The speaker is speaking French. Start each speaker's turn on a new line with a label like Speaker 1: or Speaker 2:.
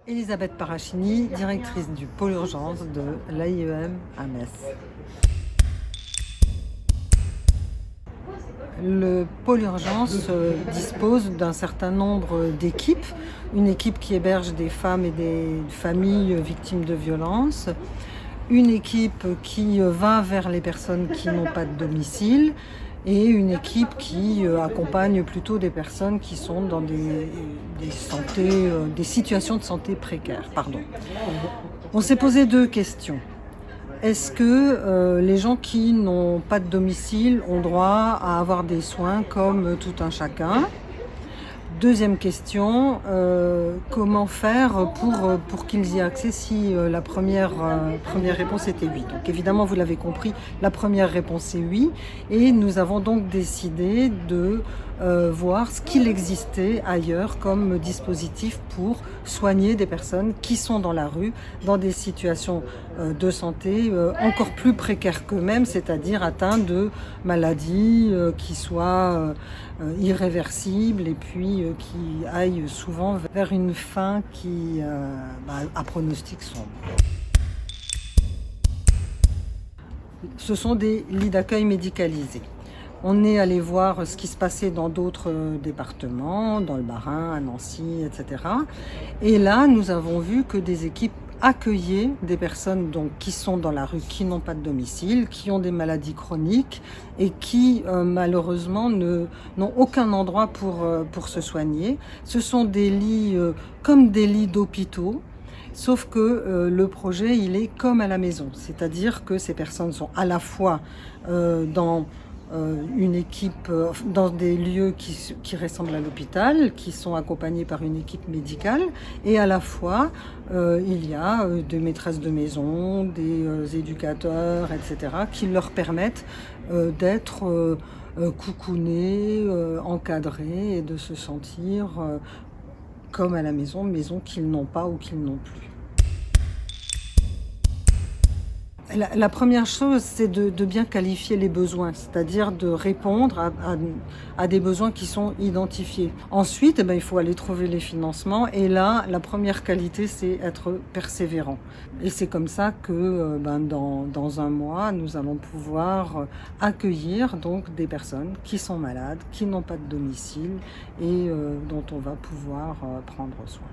Speaker 1: Elisabeth Parachini, directrice du pôle urgence de l'AIEM à Metz. Le pôle urgence dispose d'un certain nombre d'équipes. Une équipe qui héberge des femmes et des familles victimes de violences. Une équipe qui va vers les personnes qui n'ont pas de domicile. Et une équipe qui accompagne plutôt des personnes qui sont dans des situations de santé précaires. On s'est posé deux questions. Est-ce que les gens qui n'ont pas de domicile ont droit à avoir des soins comme tout un chacun ? Deuxième question, comment faire pour qu'ils y aient accès si la première réponse était oui. Donc évidemment, vous l'avez compris, la première réponse est oui. Et nous avons donc décidé de voir ce qu'il existait ailleurs comme dispositif pour soigner des personnes qui sont dans la rue, dans des situations de santé encore plus précaires qu'eux-mêmes, c'est-à-dire atteints de maladies qui soient irréversibles et puis qui aillent souvent vers une fin qui a pronostic sombre. Ce sont des lits d'accueil médicalisés. On est allé voir ce qui se passait dans d'autres départements, dans le Bas-Rhin, à Nancy, etc. Et là, nous avons vu que des équipes accueillaient des personnes qui sont dans la rue, qui n'ont pas de domicile, qui ont des maladies chroniques et qui malheureusement n'ont aucun endroit pour se soigner. Ce sont des lits comme des lits d'hôpitaux. Sauf que le projet, il est comme à la maison. C'est-à-dire que ces personnes sont à la fois dans une équipe, dans des lieux qui ressemblent à l'hôpital, qui sont accompagnés par une équipe médicale, et à la fois il y a des maîtresses de maison, des éducateurs, etc., qui leur permettent d'être coucounés, encadrés et de se sentir comme à la maison qu'ils n'ont pas ou qu'ils n'ont plus. La première chose, c'est de bien qualifier les besoins, c'est-à-dire de répondre à des besoins qui sont identifiés. Ensuite, il faut aller trouver les financements. Et là, la première qualité, c'est être persévérant. Et c'est comme ça que dans un mois, nous allons pouvoir accueillir donc des personnes qui sont malades, qui n'ont pas de domicile et dont on va pouvoir prendre soin.